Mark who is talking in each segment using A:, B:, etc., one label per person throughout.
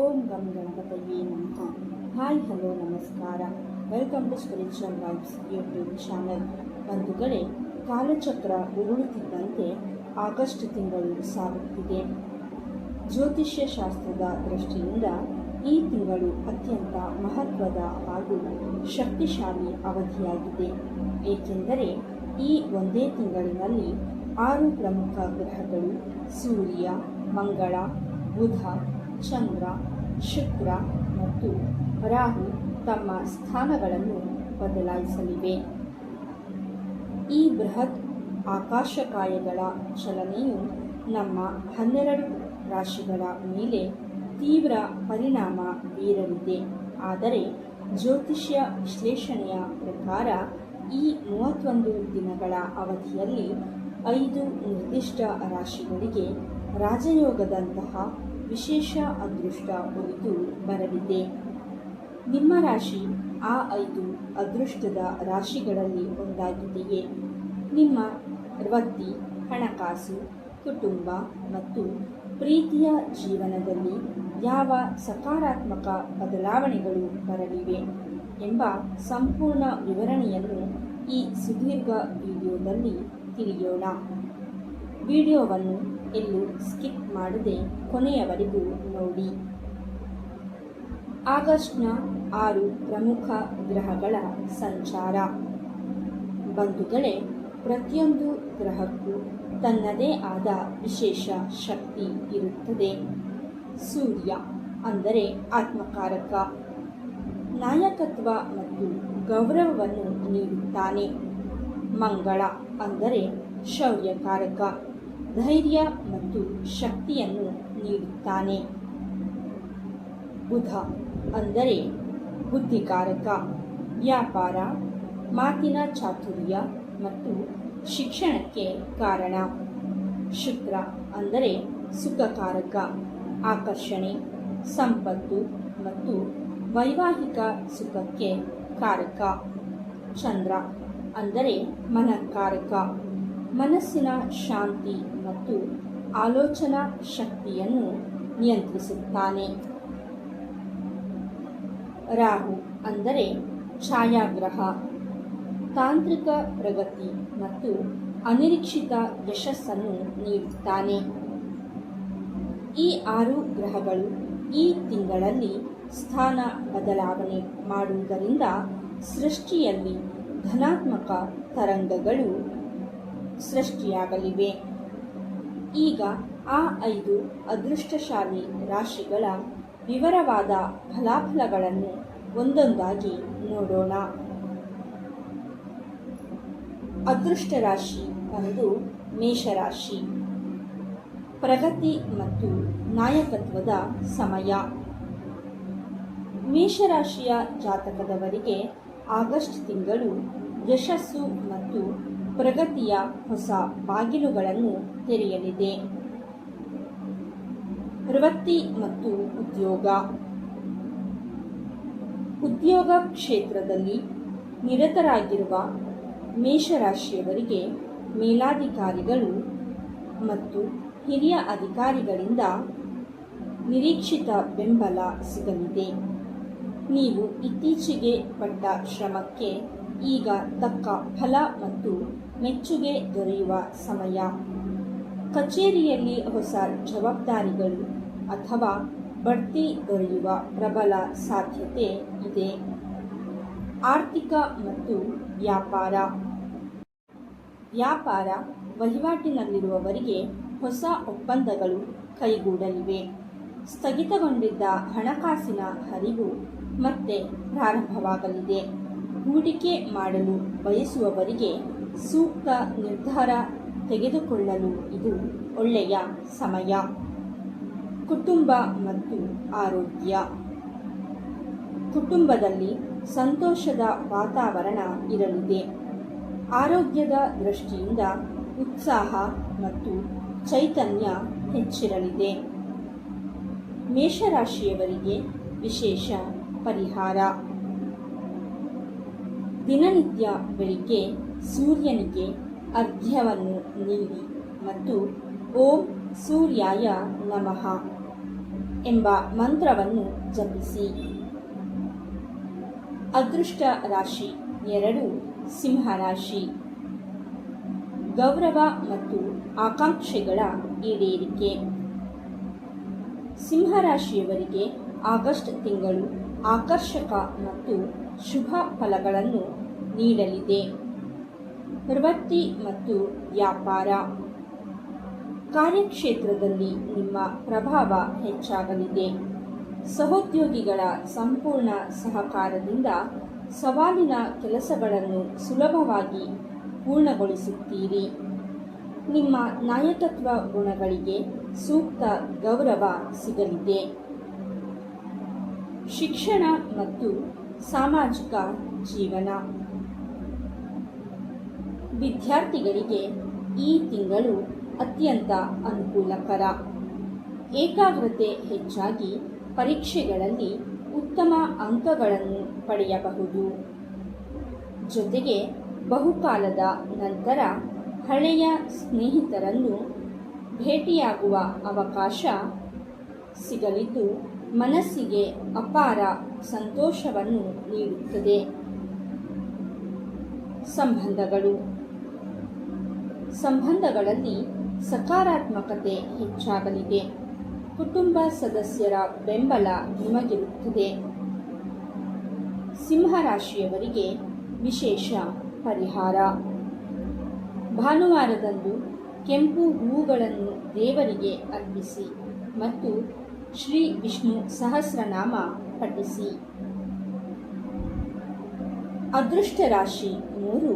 A: ಓಂ ಗಂ ಗಣಪತಯೇ ನಮಃ. ಹಾಯ್ ಹಲೋ ನಮಸ್ಕಾರ. Welcome to Spiritual Vibes YouTube channel. ಬಂಧುಗಳೇ, ಕಾಲಚಕ್ರ ಉರುಳುತ್ತಿದ್ದಂತೆ ಆಗಸ್ಟ್ ತಿಂಗಳು ಸಾಗುತ್ತಿದೆ. ಜ್ಯೋತಿಷ್ಯ ಶಾಸ್ತ್ರದ ದೃಷ್ಟಿಯಿಂದ ಈ ತಿಂಗಳು ಅತ್ಯಂತ ಮಹತ್ವದ ಹಾಗೂ ಶಕ್ತಿಶಾಲಿ ಅವಧಿಯಾಗಿದೆ. ಏಕೆಂದರೆ ಈ ಒಂದೇ ತಿಂಗಳಿನಲ್ಲಿ 6 ಪ್ರಮುಖ ಗ್ರಹಗಳು ಸೂರ್ಯ, ಮಂಗಳ, ಬುಧ, ಚಂದ್ರ, ಶುಕ್ರ ಮತ್ತು ರಾಹು ತಮ್ಮ ಸ್ಥಾನಗಳನ್ನು ಬದಲಾಯಿಸಲಿವೆ. ಈ ಬೃಹತ್ ಆಕಾಶಕಾಯಗಳ ಚಲನೆಯು ನಮ್ಮ 12 ರಾಶಿಗಳ ಮೇಲೆ ತೀವ್ರ ಪರಿಣಾಮ ಬೀರಲಿದೆ. ಆದರೆ ಜ್ಯೋತಿಷ್ಯ ವಿಶ್ಲೇಷಣೆಯ ಪ್ರಕಾರ ಈ 31 ದಿನಗಳ ಅವಧಿಯಲ್ಲಿ 5 ನಿರ್ದಿಷ್ಟ ರಾಶಿಗಳಿಗೆ ರಾಜಯೋಗದಂತಹ ವಿಶೇಷ ಅದೃಷ್ಟ ಒಲಿದು ಬರಲಿದೆ. ನಿಮ್ಮ ರಾಶಿ ಆ 5 ಅದೃಷ್ಟದ ರಾಶಿಗಳಲ್ಲಿ ಒಂದಾಗಿದೆಯೇ? ನಿಮ್ಮ ವೃತ್ತಿ, ಹಣಕಾಸು, ಕುಟುಂಬ ಮತ್ತು ಪ್ರೀತಿಯ ಜೀವನದಲ್ಲಿ ಯಾವ ಸಕಾರಾತ್ಮಕ ಬದಲಾವಣೆಗಳು ಬರಲಿವೆ ಎಂಬ ಸಂಪೂರ್ಣ ವಿವರಣೆಯನ್ನು ಈ ಸುದೀರ್ಘ ವಿಡಿಯೋದಲ್ಲಿ ತಿಳಿಯೋಣ. ವಿಡಿಯೋವನ್ನು ಎಲ್ಲೂ ಸ್ಕಿಪ್ ಮಾಡದೆ ಕೊನೆಯವರೆಗೂ ನೋಡಿ. ಆಗಸ್ಟ್ನ 6 ಪ್ರಮುಖ ಗ್ರಹಗಳ ಸಂಚಾರ. ಬಂಧುಗಳೇ, ಪ್ರತಿಯೊಂದು ಗ್ರಹಕ್ಕೂ ತನ್ನದೇ ಆದ ವಿಶೇಷ ಶಕ್ತಿ ಇರುತ್ತದೆ. ಸೂರ್ಯ ಅಂದರೆ ಆತ್ಮಕಾರಕ, ನಾಯಕತ್ವ ಮತ್ತು ಗೌರವವನ್ನು ನೀಡುತ್ತಾನೆ. ಮಂಗಳ ಅಂದರೆ ಶೌರ್ಯಕಾರಕ, ಧೈರ್ಯ ಮತ್ತು ಶಕ್ತಿಯನ್ನು ನೀಡುತ್ತಾನೆ. ಬುಧ ಅಂದರೆ ಬುದ್ಧಿಕಾರಕ, ವ್ಯಾಪಾರ, ಮಾತಿನ ಚಾತುರ್ಯ ಮತ್ತು ಶಿಕ್ಷಣಕ್ಕೆ ಕಾರಣ. ಶುಕ್ರ ಅಂದರೆ ಸುಖಕಾರಕ, ಆಕರ್ಷಣೆ, ಸಂಪತ್ತು ಮತ್ತು ವೈವಾಹಿಕ ಸುಖಕ್ಕೆ ಕಾರಕ. ಚಂದ್ರ ಅಂದರೆ ಮನಃಕಾರಕ, ಮನಸ್ಸಿನ ಶಾಂತಿ ಮತ್ತು ಆಲೋಚನಾ ಶಕ್ತಿಯನ್ನು ನಿಯಂತ್ರಿಸುತ್ತಾನೆ. ರಾಹು ಅಂದರೆ ಛಾಯಾಗ್ರಹ, ತಾಂತ್ರಿಕ ಪ್ರಗತಿ ಮತ್ತು ಅನಿರೀಕ್ಷಿತ ಯಶಸ್ಸನ್ನು ನೀಡುತ್ತಾನೆ. ಈ 6 ಗ್ರಹಗಳು ಈ ತಿಂಗಳಲ್ಲಿ ಸ್ಥಾನ ಬದಲಾವಣೆ ಮಾಡುವುದರಿಂದ ಸೃಷ್ಟಿಯಲ್ಲಿ ಧನಾತ್ಮಕ ತರಂಗಗಳು ಸೃಷ್ಟಿಯಾಗಲಿವೆ. ಈಗ ಆ 5 ಅದೃಷ್ಟಶಾಲಿ ರಾಶಿಗಳ ವಿವರವಾದ ಫಲಾಫಲಗಳನ್ನು ಒಂದೊಂದಾಗಿ ನೋಡೋಣ. ಅದೃಷ್ಟ ರಾಶಿ ಒಂದು ಮೇಷರಾಶಿ. ಪ್ರಗತಿ ಮತ್ತು ನಾಯಕತ್ವದ ಸಮಯ. ಮೇಷರಾಶಿಯ ಜಾತಕದವರಿಗೆ ಆಗಸ್ಟ್ ತಿಂಗಳು ಯಶಸ್ಸು ಮತ್ತು ಪ್ರಗತಿಯ ಹೊಸ ಬಾಗಿಲುಗಳನ್ನು ತೆರೆಯಲಿದೆ. ವೃತ್ತಿ ಮತ್ತು ಉದ್ಯೋಗ ಕ್ಷೇತ್ರದಲ್ಲಿ ನಿರತರಾಗಿರುವ ಮೇಷರಾಶಿಯವರಿಗೆ ಮೇಲಾಧಿಕಾರಿಗಳು ಮತ್ತು ಹಿರಿಯ ಅಧಿಕಾರಿಗಳಿಂದ ನಿರೀಕ್ಷಿತ ಬೆಂಬಲ ಸಿಗಲಿದೆ. ನೀವು ಇತ್ತೀಚೆಗೆ ಪಟ್ಟ ಶ್ರಮಕ್ಕೆ ಈಗ ತಕ್ಕ ಫಲ ಮತ್ತು ಮೆಚ್ಚುಗೆ ದೊರೆಯುವ ಸಮಯ. ಕಚೇರಿಯಲ್ಲಿ ಹೊಸ ಜವಾಬ್ದಾರಿಗಳು ಅಥವಾ ಬಡ್ತಿ ದೊರೆಯುವ ಪ್ರಬಲ ಸಾಧ್ಯತೆ ಇದೆ. ಆರ್ಥಿಕ ಮತ್ತು ವ್ಯಾಪಾರ ವಹಿವಾಟಿನಲ್ಲಿರುವವರಿಗೆ ಹೊಸ ಒಪ್ಪಂದಗಳು ಕೈಗೂಡಲಿವೆ. ಸ್ಥಗಿತಗೊಂಡಿದ್ದ ಹಣಕಾಸಿನ ಹರಿವು ಮತ್ತೆ ಪ್ರಾರಂಭವಾಗಲಿದೆ. ಹೂಡಿಕೆ ಮಾಡಲು ಬಯಸುವವರಿಗೆ ಸೂಕ್ತ ನಿರ್ಧಾರ ತೆಗೆದುಕೊಳ್ಳಲು ಇದು ಒಳ್ಳೆಯ ಸಮಯ. ಕುಟುಂಬ ಮತ್ತು ಆರೋಗ್ಯ. ಕುಟುಂಬದಲ್ಲಿ ಸಂತೋಷದ ವಾತಾವರಣ ಇರಲಿದೆ. ಆರೋಗ್ಯದ ದೃಷ್ಟಿಯಿಂದ ಉತ್ಸಾಹ ಮತ್ತು ಚೈತನ್ಯ ಹೆಚ್ಚಿರಲಿದೆ. ಮೇಷರಾಶಿಯವರಿಗೆ ವಿಶೇಷ ಪರಿಹಾರ. ದಿನನಿತ್ಯ ಬೆಳಿಗ್ಗೆ ಸೂರ್ಯನಿಗೆ ಅರ್ಘ್ಯವನ್ನು ನೀಡಿ ಮತ್ತು ಓಂ ಸೂರ್ಯಾಯ ನಮಃ ಎಂಬ ಮಂತ್ರವನ್ನು ಜಪಿಸಿ. ಅದೃಷ್ಟ ರಾಶಿ 2 ಸಿಂಹರಾಶಿ. ಗೌರವ ಮತ್ತು ಆಕಾಂಕ್ಷೆಗಳ ಈಡೇರಿಕೆ. ಸಿಂಹರಾಶಿಯವರಿಗೆ ಆಗಸ್ಟ್ ತಿಂಗಳು ಆಕರ್ಷಕ ಮತ್ತು ಶುಭ ಫಲಗಳನ್ನು ನೀಡಲಿದೆ. ವೃತ್ತಿ ಮತ್ತು ವ್ಯಾಪಾರ. ಕಾರ್ಯಕ್ಷೇತ್ರದಲ್ಲಿ ನಿಮ್ಮ ಪ್ರಭಾವ ಹೆಚ್ಚಾಗಲಿದೆ. ಸಹೋದ್ಯೋಗಿಗಳ ಸಂಪೂರ್ಣ ಸಹಕಾರದಿಂದ ಸವಾಲಿನ ಕೆಲಸಗಳನ್ನು ಸುಲಭವಾಗಿ ಪೂರ್ಣಗೊಳಿಸುತ್ತೀರಿ. ನಿಮ್ಮ ನಾಯಕತ್ವ ಗುಣಗಳಿಗೆ ಸೂಕ್ತ ಗೌರವ ಸಿಗಲಿದೆ. ಶಿಕ್ಷಣ ಮತ್ತು ಸಾಮಾಜಿಕ ಜೀವನ. ವಿದ್ಯಾರ್ಥಿಗಳಿಗೆ ಈ ತಿಂಗಳು ಅತ್ಯಂತ ಅನುಕೂಲಕರ. ಏಕಾಗ್ರತೆ ಹೆಚ್ಚಾಗಿ ಪರೀಕ್ಷೆಗಳಲ್ಲಿ ಉತ್ತಮ ಅಂಕಗಳನ್ನು ಪಡೆಯಬಹುದು. ಜೊತೆಗೆ ಬಹುಕಾಲದ ನಂತರ ಹಳೆಯ ಸ್ನೇಹಿತರನ್ನು ಭೇಟಿಯಾಗುವ ಅವಕಾಶ ಸಿಗಲಿದ್ದು ಮನಸ್ಸಿಗೆ ಅಪಾರ ಸಂತೋಷವನ್ನು ನೀಡುತ್ತದೆ. ಸಂಬಂಧಗಳಲ್ಲಿ ಸಕಾರಾತ್ಮಕತೆ ಹೆಚ್ಚಾಗಲಿದೆ. ಕುಟುಂಬ ಸದಸ್ಯರ ಬೆಂಬಲ ನಿಮಗಿರುತ್ತದೆ. ಸಿಂಹರಾಶಿಯವರಿಗೆ ವಿಶೇಷ ಪರಿಹಾರ. ಭಾನುವಾರದಂದು ಕೆಂಪು ಹೂವುಗಳನ್ನು ದೇವರಿಗೆ ಅರ್ಪಿಸಿ ಮತ್ತು ಶ್ರೀ ವಿಷ್ಣು ಸಹಸ್ರನಾಮ ಪಠಿಸಿ. ಅದೃಷ್ಟ ರಾಶಿ 3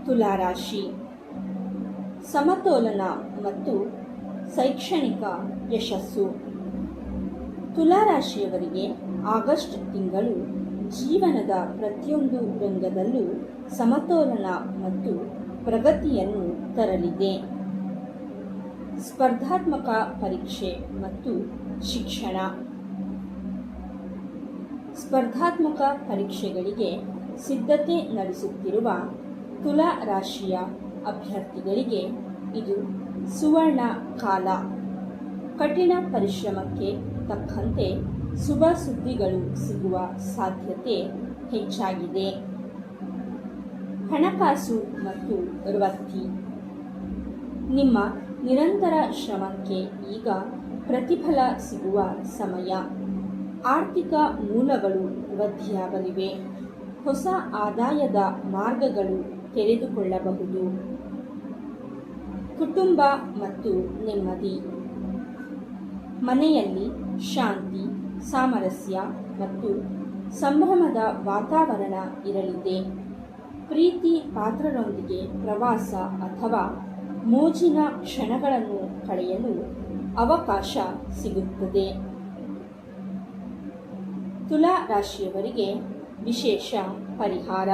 A: ತುಲಾರಾಶಿ. ಸಮತೋಲನ ಮತ್ತು ಶೈಕ್ಷಣಿಕ ಯಶಸ್ಸು. ತುಲಾರಾಶಿಯವರಿಗೆ ಆಗಸ್ಟ್ ತಿಂಗಳು ಜೀವನದ ಪ್ರತಿಯೊಂದು ರಂಗದಲ್ಲೂ ಸಮತೋಲನ ಮತ್ತು ಪ್ರಗತಿಯನ್ನು ತರಲಿದೆ. ಸ್ಪರ್ಧಾತ್ಮಕ ಪರೀಕ್ಷೆ ಮತ್ತು ಶಿಕ್ಷಣ. ಸ್ಪರ್ಧಾತ್ಮಕ ಪರೀಕ್ಷೆಗಳಿಗೆ ಸಿದ್ಧತೆ ನಡೆಸುತ್ತಿರುವ ತುಲಾ ರಾಶಿಯ ಅಭ್ಯರ್ಥಿಗಳಿಗೆ ಇದು ಸುವರ್ಣ ಕಾಲ. ಕಠಿಣ ಪರಿಶ್ರಮಕ್ಕೆ ತಕ್ಕಂತೆ ಶುಭ ಸುದ್ದಿಗಳು ಸಿಗುವ ಸಾಧ್ಯತೆ ಹೆಚ್ಚಾಗಿದೆ. ಹಣಕಾಸು ಮತ್ತು ವೃತ್ತಿ. ನಿಮ್ಮ ನಿರಂತರ ಶ್ರಮಕ್ಕೆ ಈಗ ಪ್ರತಿಫಲ ಸಿಗುವ ಸಮಯ. ಆರ್ಥಿಕ ಮೂಲಗಳು ವೃದ್ಧಿಯಾಗಲಿವೆ. ಹೊಸ ಆದಾಯದ ಮಾರ್ಗಗಳು ತೆರೆದುಕೊಳ್ಳಬಹುದು. ಕುಟುಂಬ ಮತ್ತು ನೆಮ್ಮದಿ. ಮನೆಯಲ್ಲಿ ಶಾಂತಿ, ಸಾಮರಸ್ಯ ಮತ್ತು ಸಂಭ್ರಮದ ವಾತಾವರಣ ಇರಲಿದೆ. ಪ್ರೀತಿ ಪಾತ್ರರೊಂದಿಗೆ ಪ್ರವಾಸ ಅಥವಾ ಮೋಜಿನ ಕ್ಷಣಗಳನ್ನು ಕಳೆಯಲು ಅವಕಾಶ ಸಿಗುತ್ತದೆ. ತುಲಾ ರಾಶಿಯವರಿಗೆ ವಿಶೇಷ ಪರಿಹಾರ.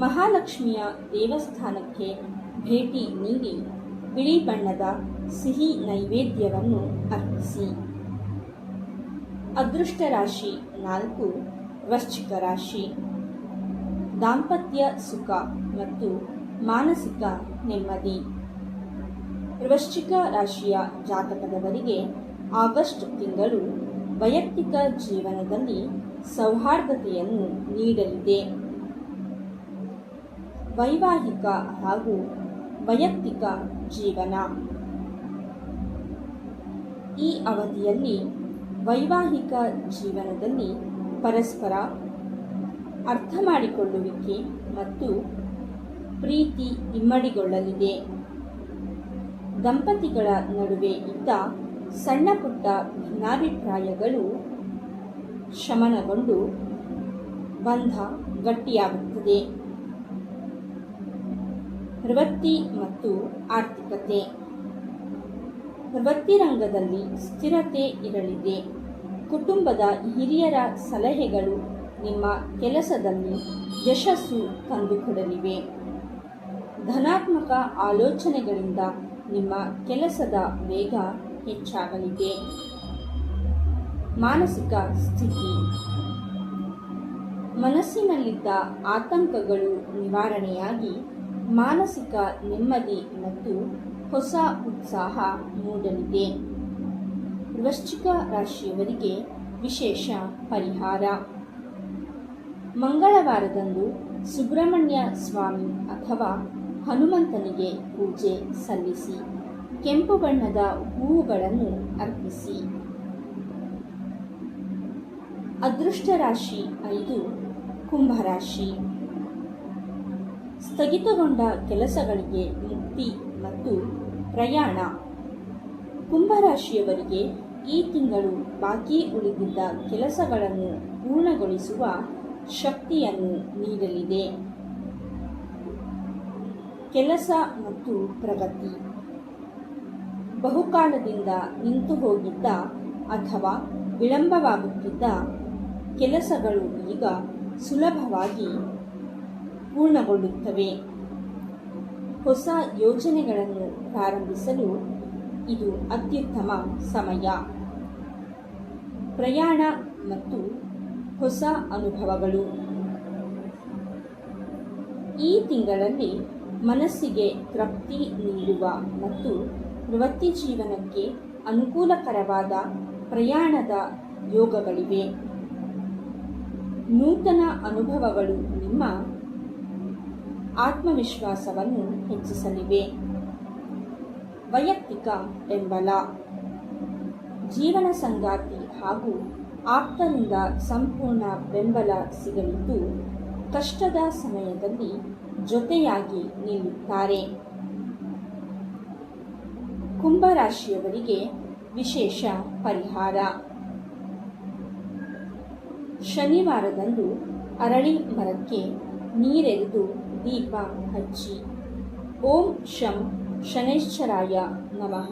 A: ಮಹಾಲಕ್ಷ್ಮಿಯ ದೇವಸ್ಥಾನಕ್ಕೆ ಭೇಟಿ ನೀಡಿ ಬಿಳಿ ಬಣ್ಣದ ಸಿಹಿ ನೈವೇದ್ಯವನ್ನು ಅರ್ಪಿಸಿ. ಅದೃಷ್ಟ ರಾಶಿ 4 ವೃಶ್ಚಿಕ ರಾಶಿ. ದಾಂಪತ್ಯ ಸುಖ ಮತ್ತು ಮಾನಸಿಕ ನೆಮ್ಮದಿ. ವೃಶ್ಚಿಕ ರಾಶಿಯ ಜಾತಕದವರಿಗೆ ಆಗಸ್ಟ್ ತಿಂಗಳು ವೈಯಕ್ತಿಕ ಜೀವನದಲ್ಲಿ ಸೌಹಾರ್ದತೆಯನ್ನು ನೀಡಲಿದೆ. ವೈವಾಹಿಕ ಹಾಗೂ ವೈಯಕ್ತಿಕ ಜೀವನ. ಈ ಅವಧಿಯಲ್ಲಿ ವೈವಾಹಿಕ ಜೀವನದಲ್ಲಿ ಪರಸ್ಪರ ಅರ್ಥ ಮಾಡಿಕೊಳ್ಳುವಿಕೆ ಮತ್ತು ಪ್ರೀತಿ ಇಮ್ಮಡಿಗೊಳ್ಳಲಿದೆ. ದಂಪತಿಗಳ ನಡುವೆ ಇದ್ದ ಸಣ್ಣ ಪುಟ್ಟ ಭಿನ್ನಾಭಿಪ್ರಾಯಗಳು ಶಮನಗೊಂಡು ಬಂಧ ಗಟ್ಟಿಯಾಗುತ್ತದೆ. ವೃತ್ತಿ ಮತ್ತು ಆರ್ಥಿಕತೆ. ವೃತ್ತಿರಂಗದಲ್ಲಿ ಸ್ಥಿರತೆ ಇರಲಿದೆ. ಕುಟುಂಬದ ಹಿರಿಯರ ಸಲಹೆಗಳು ನಿಮ್ಮ ಕೆಲಸದಲ್ಲಿ ಯಶಸ್ಸು ತಂದುಕೊಡಲಿವೆ. ಧನಾತ್ಮಕ ಆಲೋಚನೆಗಳಿಂದ ನಿಮ್ಮ ಕೆಲಸದ ವೇಗ ಹೆಚ್ಚಾಗಲಿದೆ. ಮಾನಸಿಕ ಸ್ಥಿತಿ. ಮನಸ್ಸಿನಲ್ಲಿದ್ದ ಆತಂಕಗಳು ನಿವಾರಣೆಯಾಗಿ ಮಾನಸಿಕ ನೆಮ್ಮದಿ ಮತ್ತು ಹೊಸ ಉತ್ಸಾಹ ಮೂಡಲಿದೆ. ವೃಶ್ಚಿಕ ರಾಶಿಯವರಿಗೆ ವಿಶೇಷ ಪರಿಹಾರ. ಮಂಗಳವಾರದಂದು ಸುಬ್ರಹ್ಮಣ್ಯ ಸ್ವಾಮಿ ಅಥವಾ ಹನುಮಂತನಿಗೆ ಪೂಜೆ ಸಲ್ಲಿಸಿ ಕೆಂಪು ಬಣ್ಣದ ಹೂವುಗಳನ್ನು ಅರ್ಪಿಸಿ. ಅದೃಷ್ಟ ರಾಶಿ 5 ಕುಂಭರಾಶಿ. ಸ್ಥಗಿತಗೊಂಡ ಕೆಲಸಗಳಿಗೆ ಮುಕ್ತಿ ಮತ್ತು ಪ್ರಯಾಣ. ಕುಂಭರಾಶಿಯವರಿಗೆ ಈ ತಿಂಗಳು ಬಾಕಿ ಉಳಿದಿದ್ದ ಕೆಲಸಗಳನ್ನು ಪೂರ್ಣಗೊಳಿಸುವ ಶಕ್ತಿಯನ್ನು ನೀಡಲಿದೆ. ಕೆಲಸ ಮತ್ತು ಪ್ರಗತಿ. ಬಹುಕಾಲದಿಂದ ನಿಂತು ಹೋಗಿದ್ದ ಅಥವಾ ವಿಳಂಬವಾಗುತ್ತಿದ್ದ ಕೆಲಸಗಳು ಈಗ ಸುಲಭವಾಗಿ ಪೂರ್ಣಗೊಳ್ಳುತ್ತವೆ. ಹೊಸ ಯೋಜನೆಗಳನ್ನು ಪ್ರಾರಂಭಿಸಲು ಇದು ಅತ್ಯುತ್ತಮ ಸಮಯ. ಪ್ರಯಾಣ ಮತ್ತು ಹೊಸ ಅನುಭವಗಳು. ಈ ತಿಂಗಳಲ್ಲಿ ಮನಸ್ಸಿಗೆ ತೃಪ್ತಿ ನೀಡುವ ಮತ್ತು ವೃತ್ತಿ ಜೀವನಕ್ಕೆ ಅನುಕೂಲಕರವಾದ ಪ್ರಯಾಣದ ಯೋಗಗಳಿವೆ. ನೂತನ ಅನುಭವಗಳು ನಿಮ್ಮ ಆತ್ಮವಿಶ್ವಾಸವನ್ನು ಹೆಚ್ಚಿಸಲಿವೆ. ವೈಯಕ್ತಿಕ ಬೆಂಬಲ. ಜೀವನ ಸಂಗಾತಿ ಹಾಗೂ ಆಪ್ತರಿಂದ ಸಂಪೂರ್ಣ ಬೆಂಬಲ ಸಿಗಲಿದ್ದು, ಕಷ್ಟದ ಸಮಯದಲ್ಲಿ ಜೊತೆಯಾಗಿ ನಿಲ್ಲುತ್ತಾರೆ. ಕುಂಭರಾಶಿಯವರಿಗೆ ವಿಶೇಷ ಪರಿಹಾರ. ಶನಿವಾರದಂದು ಅರಳಿ ಮರಕ್ಕೆ ನೀರೆರೆದು ದೀಪ ಹಚ್ಚಿ ಓಂ ಶಂ ಶನೈಶ್ಚರಾಯ ನಮಃ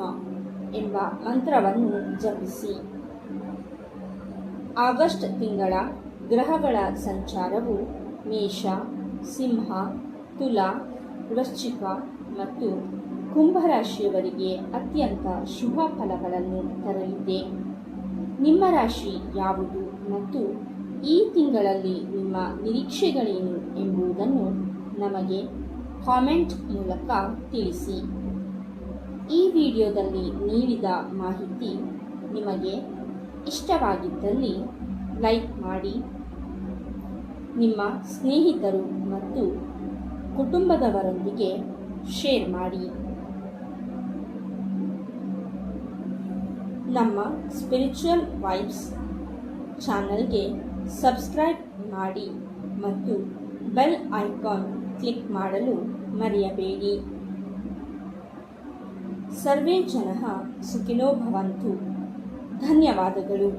A: ಎಂಬ ಮಂತ್ರವನ್ನು ಜಪಿಸಿ. ಆಗಸ್ಟ್ ತಿಂಗಳ ಗ್ರಹಗಳ ಸಂಚಾರವು ಮೇಷ, ಸಿಂಹ, ತುಲಾ, ವೃಶ್ಚಿಕ ಮತ್ತು ಕುಂಭರಾಶಿಯವರಿಗೆ ಅತ್ಯಂತ ಶುಭ ಫಲಗಳನ್ನು ತರಲಿದೆ. ನಿಮ್ಮ ರಾಶಿ ಯಾವುದು ಮತ್ತು ಈ ತಿಂಗಳಲ್ಲಿ ನಿಮ್ಮ ನಿರೀಕ್ಷೆಗಳೇನು ಎಂಬುದನ್ನು ನಮಗೆ ಕಾಮೆಂಟ್ ಮೂಲಕ ತಿಳಿಸಿ. ಈ ವಿಡಿಯೋದಲ್ಲಿ ನೀಡಿದ ಮಾಹಿತಿ ನಿಮಗೆ ಇಷ್ಟವಾಗಿದ್ದಲ್ಲಿ ಲೈಕ್ ಮಾಡಿ, ನಿಮ್ಮ ಸ್ನೇಹಿತರು ಮತ್ತು ಕುಟುಂಬದವರೊಂದಿಗೆ ಶೇರ್ ಮಾಡಿ. ನಮ್ಮ ಸ್ಪಿರಿಚುವಲ್ ವೈಬ್ಸ್ ಚಾನಲ್ಗೆ ಸಬ್ಸ್ಕ್ರೈಬ್ ಮಾಡಿ ಮತ್ತು ಬೆಲ್ ಐಕಾನ್ ಕ್ಲಿಕ್ ಮಾಡಲು ಮರೆಯಬೇಡಿ. ಸರ್ವೇ ಜನಃ ಸುಖಿನೋ ಭವಂತು. ಧನ್ಯವಾದಗಳು.